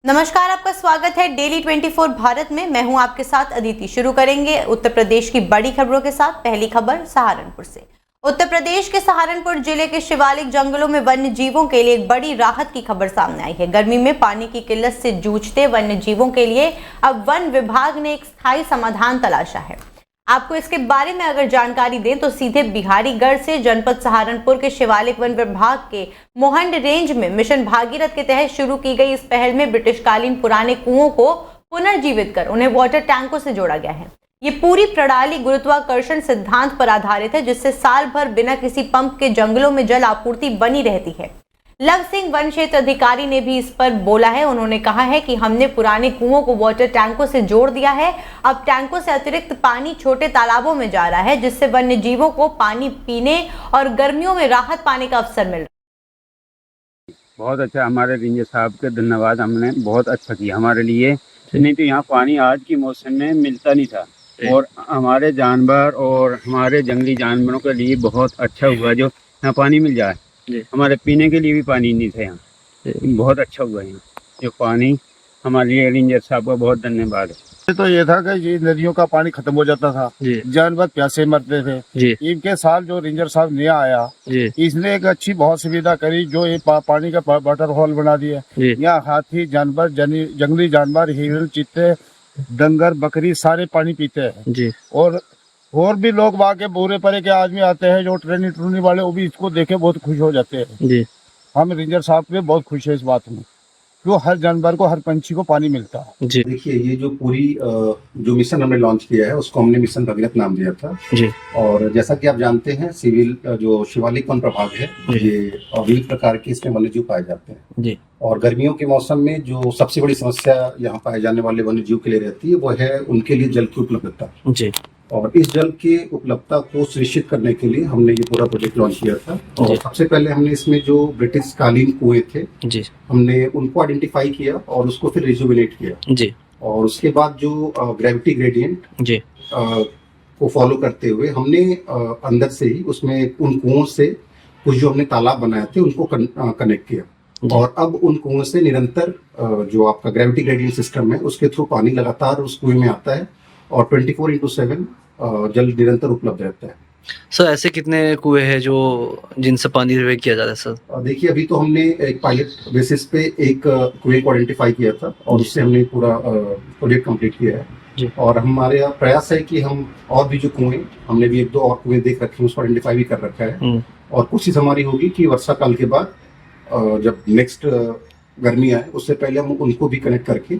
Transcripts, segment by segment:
नमस्कार, आपका स्वागत है डेली 24 भारत में। मैं हूं आपके साथ अदिति। शुरू करेंगे उत्तर प्रदेश की बड़ी खबरों के साथ। पहली खबर सहारनपुर से। उत्तर प्रदेश के सहारनपुर जिले के शिवालिक जंगलों में वन्य जीवों के लिए एक बड़ी राहत की खबर सामने आई है। गर्मी में पानी की किल्लत से जूझते वन्य जीवों के लिए अब वन विभाग ने एक स्थायी समाधान तलाशा है। आपको इसके बारे में अगर जानकारी दें तो सीधे बिहारीगढ़ से जनपद सहारनपुर के शिवालिक वन विभाग के मोहंड रेंज में मिशन भागीरथ के तहत शुरू की गई इस पहल में ब्रिटिशकालीन पुराने कुओं को पुनर्जीवित कर उन्हें वाटर टैंकों से जोड़ा गया है। ये पूरी प्रणाली गुरुत्वाकर्षण सिद्धांत पर आधारित है, जिससे साल भर बिना किसी पंप के जंगलों में जल आपूर्ति बनी रहती है। लव सिंह वन क्षेत्र अधिकारी ने भी इस पर बोला है। उन्होंने कहा है कि हमने पुराने कुओं को वाटर टैंकों से जोड़ दिया है। अब टैंकों से अतिरिक्त पानी छोटे तालाबों में जा रहा है, जिससे वन्य जीवों को पानी पीने और गर्मियों में राहत पाने का अवसर मिल रहा है। बहुत अच्छा, हमारे रेंजर साहब के धन्यवाद। हमने बहुत अच्छा किया हमारे लिए। नहीं तो यहाँ पानी आज की मौसम में मिलता नहीं था, और हमारे जानवर और हमारे जंगली जानवरों के लिए बहुत अच्छा हुआ जो यहाँ पानी मिल जाए। हमारे पीने के लिए भी पानी नहीं था यहाँ। बहुत अच्छा हुआ यहाँ जो पानी। हमारे लिए रेंजर साहब का बहुत धन्यवाद है। तो ये था कि ये नदियों का पानी खत्म हो जाता था, जानवर प्यासे मरते थे। इनके साथ जो रेंजर साहब नया आया, इसने एक अच्छी बहुत सुविधा करी, जो ये पानी का वाटर हॉल बना दिया। यहाँ हाथी, जानवर, जंगली जानवर, हिरण, चीते, डंगर, बकरी सारे पानी पीते हैं। और भी लोग वहाँ के बुरे परे के आदमी आते हैं जो ट्रेनी वाले, वो भी इसको देखे बहुत खुश हो जाते हैं। हम रेंजर साहब पे बहुत खुश है इस बात में, जो हर जानवर को, हर पंछी को पानी मिलता है। देखिए, ये जो पूरी जो मिशन हमने लॉन्च किया है उसको हमने मिशन भगीरथ नाम दिया था जी। और जैसा कि आप जानते हैं, सिविल जो शिवालिक वन प्रभाग है, ये विविध प्रकार के इसमें वन्यजीव पाए जाते हैं जी। और गर्मियों के मौसम में जो सबसे बड़ी समस्या यहाँ पाए जाने वाले वन्यजीव के लिए रहती है वो है उनके लिए जल की उपलब्धता जी। और इस जल की उपलब्धता को सुनिश्चित करने के लिए हमने ये पूरा प्रोजेक्ट लॉन्च किया था। और सबसे पहले हमने इसमें जो ब्रिटिश कालीन कुएं थे जी, हमने उनको आइडेंटिफाई किया और उसको फिर रिजुविनेट किया जी। और उसके बाद जो ग्रेविटी ग्रेडियंट जी को फॉलो करते हुए हमने अंदर से ही उसमें उन कुओं से कुछ जो हमने तालाब बनाए थे उनको कनेक्ट किया। और अब उन कुओं से निरंतर जो आपका ग्रेविटी ग्रेडियंट सिस्टम है उसके थ्रू पानी लगातार उस कुएं में आता है और 24/7 जल निरंतर उपलब्ध रहता है। सर, ऐसे कितने कुएं हैं जो जिनसे पानी रिलीव किया जा रहा है सर? देखिए, अभी तो हमने एक पायलट बेसिस पे एक कुएं को आइडेंटिफाई किया था और उससे हमने पूरा प्रोजेक्ट कंप्लीट किया है जी। और हमारे यहाँ प्रयास है कि हम और भी जो कुएं, हमने भी 1-2 और कुएं देख रखे हैं, उसको आइडेंटिफाई भी कर रखा है। और कोशिश हमारी होगी कि वर्षा काल के बाद जब नेक्स्ट गर्मी आए उससे पहले हम उनको भी कनेक्ट करके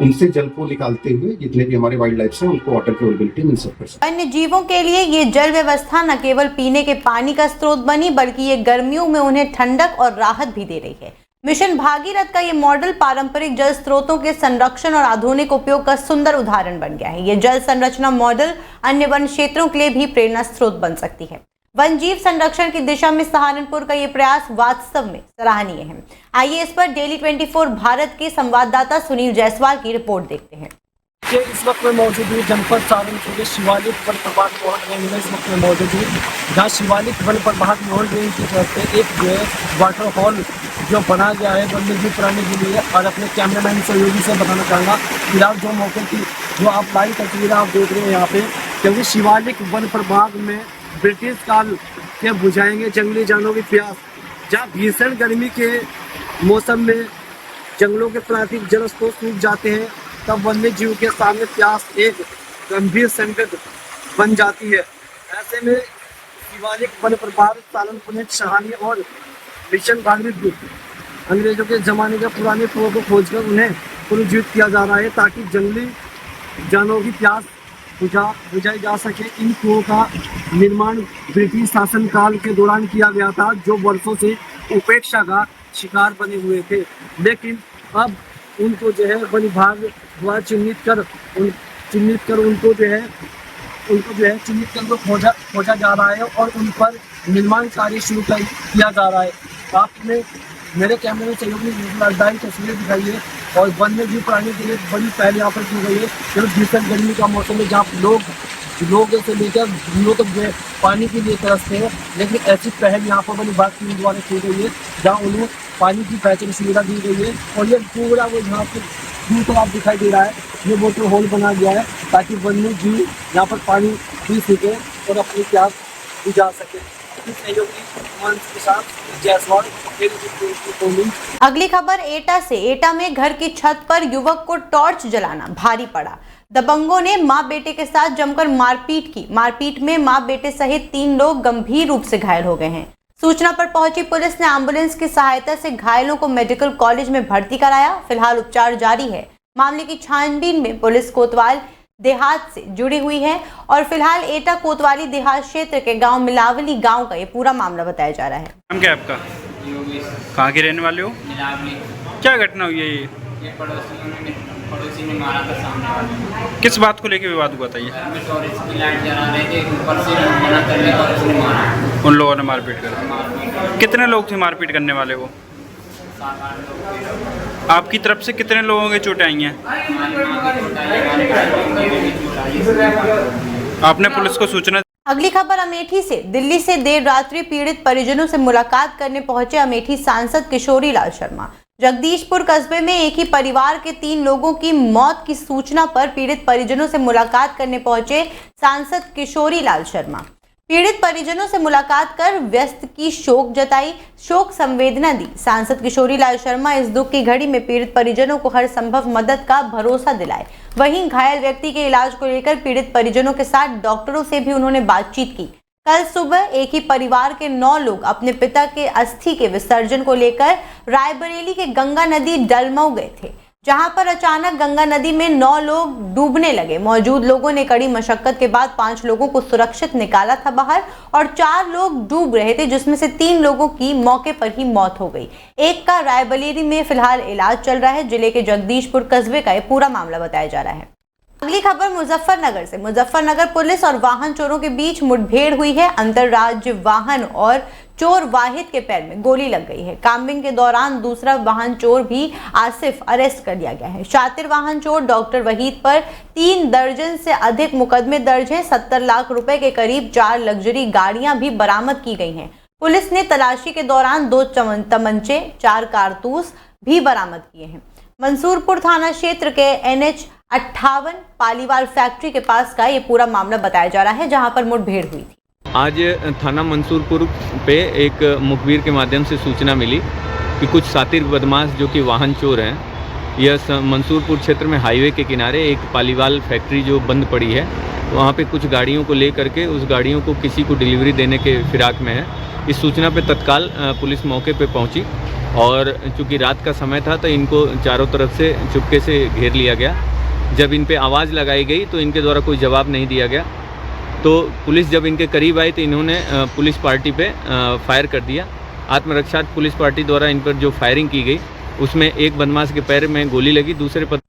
उनसे जल को निकालते हुए जितने भी हमारे वाइल्ड लाइफ हैं उनको वाटर की अवेलेबिलिटी मिल सके। वन्य जीवों के लिए ये जल व्यवस्था न केवल पीने के पानी का स्रोत बनी, बल्कि ये गर्मियों में उन्हें ठंडक और राहत भी दे रही है। मिशन भागीरथ का ये मॉडल पारंपरिक जल स्रोतों के संरक्षण और आधुनिक उपयोग का सुंदर उदाहरण बन गया है। ये जल संरचना मॉडल अन्य वन क्षेत्रों के लिए भी प्रेरणा स्रोत बन सकती है। वन जीव संरक्षण की दिशा में सहारनपुर का ये प्रयास वास्तव में सराहनीय है। आइए इस पर डेली 24 भारत के संवाददाता सुनील जायसवाल की रिपोर्ट देखते हैं। इस वक्त में मौजूद हूँ जनपद सहारनपुर के शिवालिक वन प्रभाग मोहन रेंज में। इस वक्त में मौजूद हूँ जहाँ शिवालिक वन प्रभाग मोहन रेंज की तरफ से एक जो है वाटर हॉल जो बनाया गया है वन्यजीव प्राणी के लिए। और अपने कैमरामैन सहयोगी से बताना चाहूँगा फिलहाल जो मौके की जो आप लाइव तस्वीरें आप देख रहे हैं यहाँ पे, क्योंकि शिवालिक वन प्रभाग में ब्रिटिश काल के बुझाएंगे जंगली जानवरों की प्यास। जहाँ भीषण गर्मी के मौसम में जंगलों के प्राकृतिक जल स्रोत सूख जाते हैं, तब वन्य जीव के सामने प्यास एक गंभीर संकट बन जाती है। ऐसे में शिवालिक वन प्रभाग सहारनपुर सराहनीय और मिशन भागीरथ अंग्रेजों के जमाने के पुराने कुओं को खोजकर उन्हें पुनर्जीवित किया जा रहा है, ताकि जंगली जानवरों की प्यास बुझाई जा सके। इन कुओं का निर्माण ब्रिटिश शासनकाल के दौरान किया गया था, जो वर्षों से उपेक्षा का शिकार बने हुए थे। लेकिन अब उनको जो है वन विभाग द्वारा चिन्हित कर उनको खोजा जा रहा है और उन पर निर्माण कार्य शुरू किया जा रहा है। आपने मेरे कैमरे में सहयोगी लाभदायी तस्वीरें दिखाई है और वन्य जीव प्राणी के लिए बड़ी पहल यहाँ पर की गई है। क्योंकि भीषण गर्मी का मौसम है, जहाँ लोग लोग से लेकर दूरों तक जो है पानी के लिए तरसते हैं, लेकिन ऐसी पहल यहाँ पर वनी बात टीम द्वारा की गई है जहाँ उन्हें पानी की बेहतरीन सुविधा दी गई है। और ये पूरा वो यहाँ पर दूर तक आप दिखाई दे रहा है, ये वाटर होल बना गया है ताकि वन्य जीव यहाँ पर पानी पी सके और अपनी प्यास बुझा सके। सहयोगी के साथ जायसवाल। अगली खबर एटा से। एटा में घर की छत पर युवक को टॉर्च जलाना भारी पड़ा। दबंगों ने मां बेटे के साथ जमकर मारपीट की। मारपीट में मां बेटे सहित 3 लोग गंभीर रूप से घायल हो गए हैं। सूचना पर पहुंची पुलिस ने एम्बुलेंस की सहायता से घायलों को मेडिकल कॉलेज में भर्ती कराया। फिलहाल उपचार जारी है। मामले की छानबीन में पुलिस कोतवाल देहात से जुड़ी हुई है और फिलहाल एटा कोतवाली देहात क्षेत्र के गांव मिलावली गांव का ये पूरा मामला बताया जा रहा है। नाम क्या है आपका? कहाँ के रहने वाले हो? क्या घटना हुई है ये? पड़ोसी ने मारा था सामने वाले। किस बात को लेकर विवाद हुआ था ये? टॉर्च की लाइट जला रहे थे, ऊपर से मना करने और उसने मारा। उन लोगों ने मारपीट कर। कितने लोग थे मारपीट करने वाले वो? 7-8 लोग। आपकी तरफ से कितने लोगों की चोटें आई हैं? आपने पुलिस को सूचना? अगली खबर अमेठी से। दिल्ली से देर रात्रि पीड़ित परिजनों से मुलाकात करने पहुंचे अमेठी सांसद किशोरी लाल शर्मा। जगदीशपुर कस्बे में एक ही परिवार के 3 लोगों की मौत की सूचना पर पीड़ित परिजनों से मुलाकात करने पहुंचे सांसद किशोरी लाल शर्मा। पीड़ित परिजनों से मुलाकात कर व्यस्त की शोक जताई, शोक संवेदना दी। सांसद किशोरी लाल शर्मा इस दुख की घड़ी में पीड़ित परिजनों को हर संभव मदद का भरोसा दिलाए। वहीं घायल व्यक्ति के इलाज को लेकर पीड़ित परिजनों के साथ डॉक्टरों से भी उन्होंने बातचीत की। कल सुबह एक ही परिवार के 9 लोग अपने पिता के अस्थि के विसर्जन को लेकर रायबरेली के गंगा नदी डलमऊ गए थे, जहां पर अचानक गंगा नदी में 9 लोग डूबने लगे। मौजूद लोगों ने कड़ी मशक्कत के बाद 5 लोगों को सुरक्षित निकाला था बाहर और 4 लोग डूब रहे थे, जिसमें से 3 लोगों की मौके पर ही मौत हो गई। एक का रायबरेली में फिलहाल इलाज चल रहा है। जिले के जगदीशपुर कस्बे का ये पूरा मामला बताया जा रहा है। अगली खबर मुजफ्फरनगर से। मुजफ्फरनगर पुलिस और वाहन चोरों के बीच मुठभेड़ हुई है। अंतरराज्य वाहन और चोर वाहिद के पैर में गोली लग गई है। काम्बिंग के दौरान दूसरा वाहन चोर भी आसिफ अरेस्ट कर लिया गया है। शातिर वाहन चोर डॉक्टर वहीद पर 3 दर्जन से अधिक मुकदमे दर्ज हैं। 70 लाख रुपए के करीब 4 लग्जरी गाड़ियां भी बरामद की गई हैं। पुलिस ने तलाशी के दौरान 2 तमंचे, 4 कारतूस भी बरामद किए हैं। मंसूरपुर थाना क्षेत्र के NH-58 पालीवाल फैक्ट्री के पास का ये पूरा मामला बताया जा रहा है, जहां पर मुठभेड़ हुई थी। आज थाना मंसूरपुर पे एक मुखबिर के माध्यम से सूचना मिली कि कुछ शातिर बदमाश जो कि वाहन चोर हैं, यह मंसूरपुर क्षेत्र में हाईवे के किनारे एक पालीवाल फैक्ट्री जो बंद पड़ी है, वहाँ पे कुछ गाड़ियों को ले करके उस गाड़ियों को किसी को डिलीवरी देने के फिराक में है। इस सूचना पे तत्काल पुलिस मौके पे पहुंची और चूँकि रात का समय था तो इनको चारों तरफ से चुपके से घेर लिया गया। जब इन पे आवाज़ लगाई गई तो इनके द्वारा कोई जवाब नहीं दिया गया, तो पुलिस जब इनके करीब आई तो इन्होंने पुलिस पार्टी पे फायर कर दिया। आत्मरक्षा पुलिस पार्टी द्वारा इन पर जो फायरिंग की गई उसमें एक बदमाश के पैर में गोली लगी, दूसरे पर।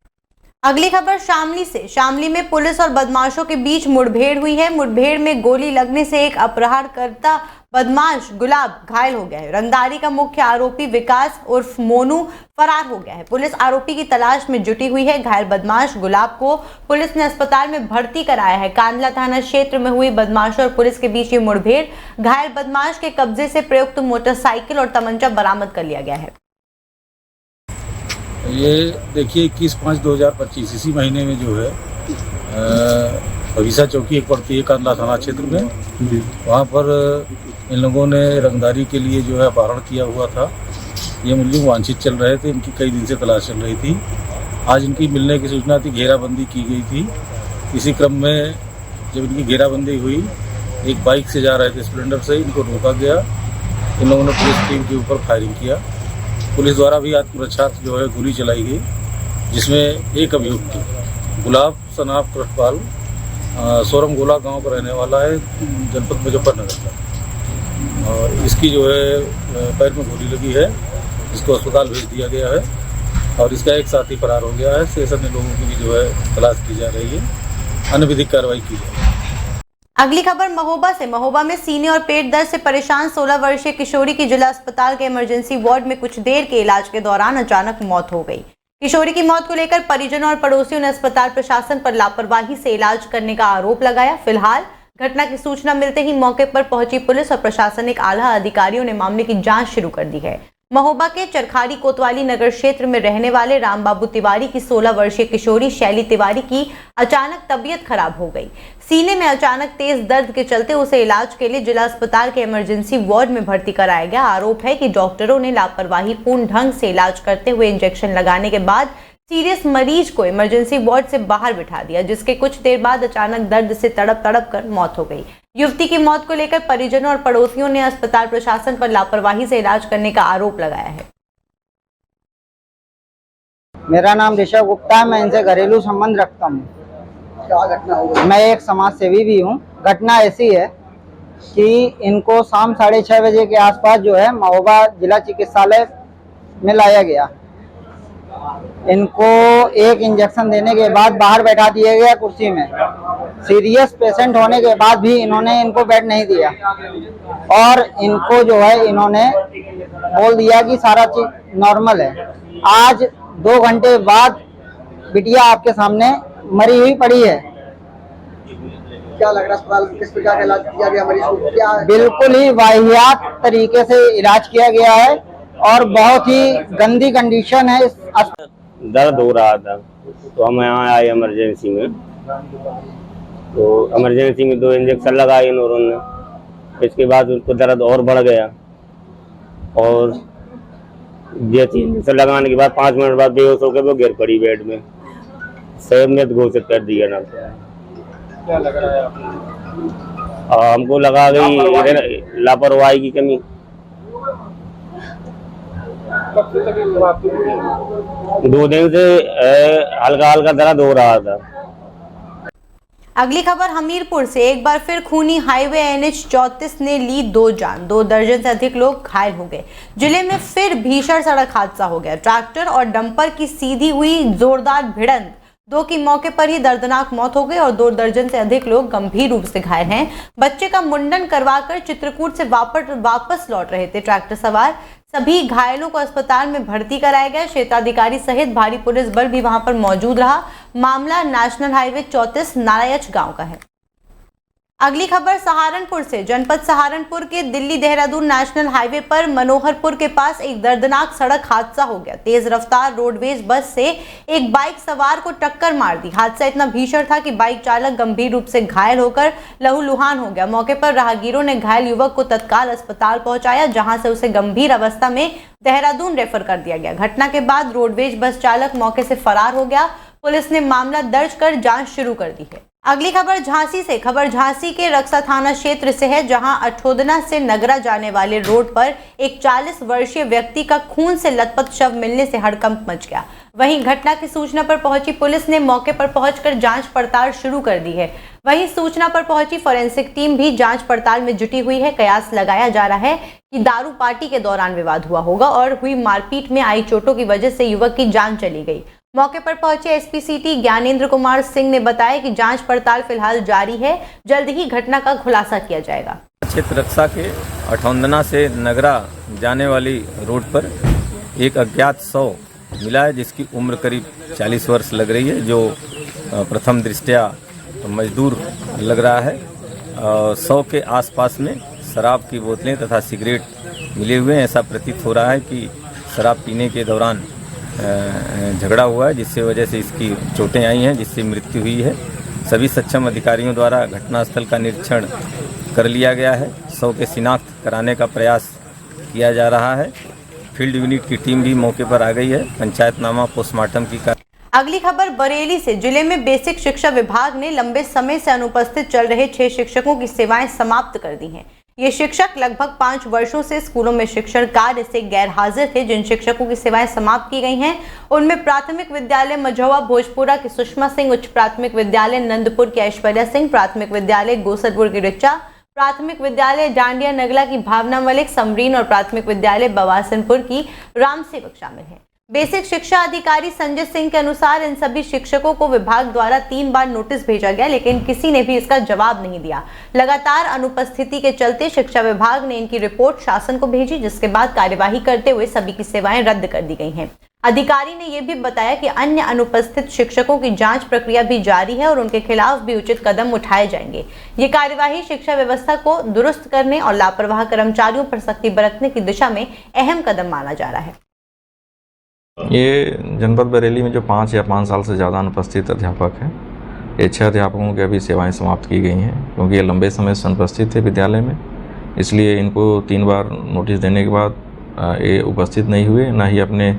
अगली खबर शामली से। शामली में पुलिस और बदमाशों के बीच मुठभेड़ हुई है। मुठभेड़ में गोली लगने से एक अपहरणकर्ता बदमाश गुलाब घायल हो गया है। रंगदारी का मुख्य आरोपी विकास उर्फ मोनू फरार हो गया है। पुलिस आरोपी की तलाश में जुटी हुई है। घायल बदमाश गुलाब को पुलिस ने अस्पताल में भर्ती कराया है। कांदला थाना क्षेत्र में हुई बदमाशों और पुलिस के बीच ये मुठभेड़, घायल बदमाश के कब्जे से प्रयुक्त मोटरसाइकिल और तमंचा बरामद कर लिया गया है। ये देखिए 21/5/2025 इसी महीने में जो है भविसा चौकी एक पड़ती है कांदला थाना क्षेत्र में, वहाँ पर इन लोगों ने रंगदारी के लिए जो है अपहरण किया हुआ था। ये मुलजिम वांछित चल रहे थे, इनकी कई दिन से तलाश चल रही थी। आज इनकी मिलने की सूचना थी, घेराबंदी की गई थी। इसी क्रम में जब इनकी घेराबंदी हुई, एक बाइक से जा रहे थे स्प्लेंडर से, इनको रोका गया। इन लोगों ने पुलिस टीम के ऊपर फायरिंग किया। पुलिस द्वारा भी आत्मरक्षा जो है गोली चलाई गई, जिसमें एक अभियुक्त गुलाब सनाफ कृष्णपाल सोरम गोला गांव का रहने वाला है, जनपद मुजफ्फरनगर का, और इसकी जो है पैर में गोली लगी है, इसको अस्पताल भेज दिया गया है और इसका एक साथी फरार हो गया है। शेष अन्य लोगों की भी जो है तलाश की जा रही है, अन्य विधिक कार्रवाई की जाएगी। अगली खबर महोबा से। महोबा में सीने और पेट दर्द से परेशान 16 वर्षीय किशोरी की जिला अस्पताल के इमरजेंसी वार्ड में कुछ देर के इलाज के दौरान अचानक मौत हो गई। किशोरी की मौत को लेकर परिजनों और पड़ोसियों ने अस्पताल प्रशासन पर लापरवाही से इलाज करने का आरोप लगाया। फिलहाल घटना की सूचना मिलते ही मौके पर पहुंची पुलिस और प्रशासनिक आला अधिकारियों ने मामले की जांच शुरू कर दी है। महोबा के चरखारी कोतवाली नगर क्षेत्र में रहने वाले रामबाबू तिवारी की 16 वर्षीय किशोरी शैली तिवारी की अचानक तबीयत खराब हो गई। सीने में अचानक तेज दर्द के चलते उसे इलाज के लिए जिला अस्पताल के इमरजेंसी वार्ड में भर्ती कराया गया। आरोप है कि डॉक्टरों ने लापरवाही पूर्ण ढंग से इलाज करते हुए इंजेक्शन लगाने के बाद सीरियस मरीज को इमरजेंसी वार्ड से बाहर बिठा दिया, जिसके कुछ देर बाद अचानक दर्द से तड़प कर मौत हो गई। युवती की मौत को लेकर परिजनों और पड़ोसियों ने अस्पताल प्रशासन पर लापरवाही से इलाज करने का आरोप लगाया है। मेरा नाम ऋषभ गुप्ता है, मैं इनसे घरेलू संबंध रखता हूँ। क्या घटना हो गई? मैं एक समाज सेवी भी हूँ। घटना ऐसी है कि इनको शाम 6:30 बजे के आसपास जो है महोबा जिला चिकित्सालय में लाया गया। इनको एक इंजेक्शन देने के बाद बाहर बैठा दिया गया कुर्सी में। सीरियस पेशेंट होने के बाद भी इन्होंने इनको बेड नहीं दिया और इनको जो है इन्होंने बोल दिया कि सारा चीज नॉर्मल है। आज 2 घंटे बाद बिटिया आपके सामने मरी हुई पड़ी है। क्या लग रहा है अस्पताल किस प्रकार का इलाज किया गया मरीज को? क्या बिल्कुल ही वाहियात तरीके से इलाज किया गया है और बहुत ही गंदी कंडीशन है। दर्द हो रहा था तो हम यहाँ आए इमरजेंसी में, तो इमरजेंसी में 2 इंजेक्शन लगाए इन्होंने। इसके बाद उनको दर्द और बढ़ गया और जैसे इंजेक्शन लगाने के बाद 5 मिनट बाद बेहोश होकर वो गिर पड़ी बेड में। सेब ने घोषित कर दिया ना। क्या लग रहा है आपको? हमको लगा गई लापरवाही की कमी। 2 दिन से हल्का हल्का दर्द हो रहा था। अगली खबर हमीरपुर से। एक बार फिर खूनी हाईवे NH 34 ने ली 2 जान, 2 दर्जन से अधिक लोग घायल हो गए। जिले में फिर भीषण सड़क हादसा हो गया। ट्रैक्टर और डंपर की सीधी हुई जोरदार भिड़ंत, 2 की मौके पर ही दर्दनाक मौत हो गई और 2 दर्जन से अधिक लोग गंभीर रूप से घायल हैं। बच्चे का मुंडन करवाकर चित्रकूट से वापस लौट रहे थे ट्रैक्टर सवार। सभी घायलों को अस्पताल में भर्ती कराया गया। क्षेत्राधिकारी सहित भारी पुलिस बल भी वहां पर मौजूद रहा। मामला नेशनल हाईवे 34 नारायच गांव का है। अगली खबर सहारनपुर से। जनपद सहारनपुर के दिल्ली देहरादून नेशनल हाईवे पर मनोहरपुर के पास एक दर्दनाक सड़क हादसा हो गया। तेज रफ्तार रोडवेज बस से एक बाइक सवार को टक्कर मार दी। हादसा इतना भीषण था कि बाइक चालक गंभीर रूप से घायल होकर लहूलुहान हो गया। मौके पर राहगीरों ने घायल युवक को तत्काल अस्पताल पहुंचाया, जहां से उसे गंभीर अवस्था में देहरादून रेफर कर दिया गया। घटना के बाद रोडवेज बस चालक मौके से फरार हो गया। पुलिस ने मामला दर्ज कर जांच शुरू कर दी है। अगली खबर झांसी से। खबर झांसी के रक्सा थाना क्षेत्र से है, जहां अठोदना से नगरा जाने वाले रोड पर एक 40 वर्षीय व्यक्ति का खून से लथपथ शव मिलने से हड़कंप मच गया। वहीं घटना की सूचना पर पहुंची पुलिस ने मौके पर पहुंचकर जांच पड़ताल शुरू कर दी है। वहीं सूचना पर पहुंची फोरेंसिक टीम भी जांच पड़ताल में जुटी हुई है। कयास लगाया जा रहा है कि दारू पार्टी के दौरान विवाद हुआ होगा और हुई मारपीट में आई चोटों की वजह से युवक की जान चली गई। मौके पर पहुंचे एसपी सिटी ज्ञानेंद्र कुमार सिंह ने बताया कि जांच पड़ताल फिलहाल जारी है, जल्द ही घटना का खुलासा किया जाएगा। क्षेत्र रक्षा के अठौंदना से नगरा जाने वाली रोड पर एक अज्ञात शव मिला है, जिसकी उम्र करीब 40 वर्ष लग रही है, जो प्रथम दृष्टया मजदूर लग रहा है। शव के आसपास में शराब की बोतलें तथा सिगरेट मिले हुए हैं। ऐसा प्रतीत हो रहा है कि शराब पीने के दौरान झगड़ा हुआ है, जिससे वजह से इसकी चोटें आई हैं, जिससे मृत्यु हुई है। सभी सक्षम अधिकारियों द्वारा घटनास्थल का निरीक्षण कर लिया गया है। शव के शिनाख्त कराने का प्रयास किया जा रहा है। फील्ड यूनिट की टीम भी मौके पर आ गई है। पंचायतनामा पोस्टमार्टम की अगली खबर बरेली से। जिले में बेसिक शिक्षा विभाग ने लंबे समय से अनुपस्थित चल रहे 6 शिक्षकों की सेवाएं समाप्त कर दी हैं। ये शिक्षक लगभग 5 वर्षों से स्कूलों में शिक्षण कार्य से गैर हाजिर थे। जिन शिक्षकों की सेवाएं समाप्त की गई हैं उनमें प्राथमिक विद्यालय मझौवा भोजपुरा की सुषमा सिंह, उच्च प्राथमिक विद्यालय नंदपुर की ऐश्वर्या सिंह, प्राथमिक विद्यालय गोसलपुर की रिचा, प्राथमिक विद्यालय डांडिया नगला की भावना मलिक, समरीन और प्राथमिक विद्यालय बवासनपुर की राम सेवक शामिल हैं। बेसिक शिक्षा अधिकारी संजय सिंह के अनुसार इन सभी शिक्षकों को विभाग द्वारा 3 बार नोटिस भेजा गया, लेकिन किसी ने भी इसका जवाब नहीं दिया। लगातार अनुपस्थिति के चलते शिक्षा विभाग ने इनकी रिपोर्ट शासन को भेजी, जिसके बाद कार्यवाही करते हुए सभी की सेवाएं रद्द कर दी गई हैं। अधिकारी ने यह भी बताया कि अन्य अनुपस्थित शिक्षकों की जांच प्रक्रिया भी जारी है और उनके खिलाफ भी उचित कदम उठाए जाएंगे। ये कार्यवाही शिक्षा व्यवस्था को दुरुस्त करने और लापरवाह कर्मचारियों पर सख्ती बरतने की दिशा में अहम कदम माना जा रहा है। ये जनपद बरेली में जो 5 या 5 साल से ज़्यादा अनुपस्थित अध्यापक हैं, ये 6 अध्यापकों की अभी सेवाएं समाप्त की गई हैं क्योंकि ये लंबे समय से अनुपस्थित थे विद्यालय में। इसलिए इनको 3 बार नोटिस देने के बाद ये उपस्थित नहीं हुए, ना ही अपने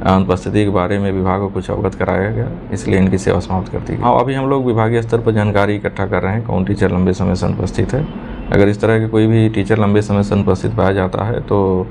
अनुपस्थिति के बारे में विभाग को कुछ अवगत कराया गया, इसलिए इनकी सेवा समाप्त कर दी गई। हाँ, अभी हम लोग विभागीय स्तर पर जानकारी इकट्ठा कर रहे हैं कौन टीचर लंबे समय से अनुपस्थित है। अगर इस तरह के कोई भी टीचर लंबे समय से अनुपस्थित पाया जाता है तो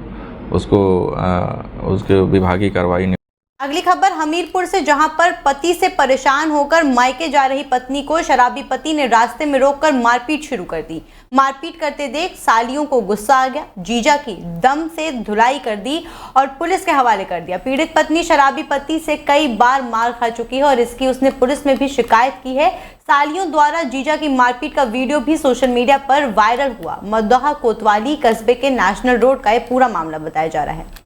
उसके विभागीय कार्रवाई। अगली खबर हमीरपुर से, जहां पर पति से परेशान होकर मायके जा रही पत्नी को शराबी पति ने रास्ते में रोककर मारपीट शुरू कर दी। मारपीट करते देख सालियों को गुस्सा आ गया, जीजा की दम से धुलाई कर दी और पुलिस के हवाले कर दिया। पीड़ित पत्नी शराबी पति से कई बार मार खा चुकी है और इसकी उसने पुलिस में भी शिकायत की है। सालियों द्वारा जीजा की मारपीट का वीडियो भी सोशल मीडिया पर वायरल हुआ। मद्दाहा कोतवाली कस्बे के नेशनल रोड का यह पूरा मामला बताया जा रहा है।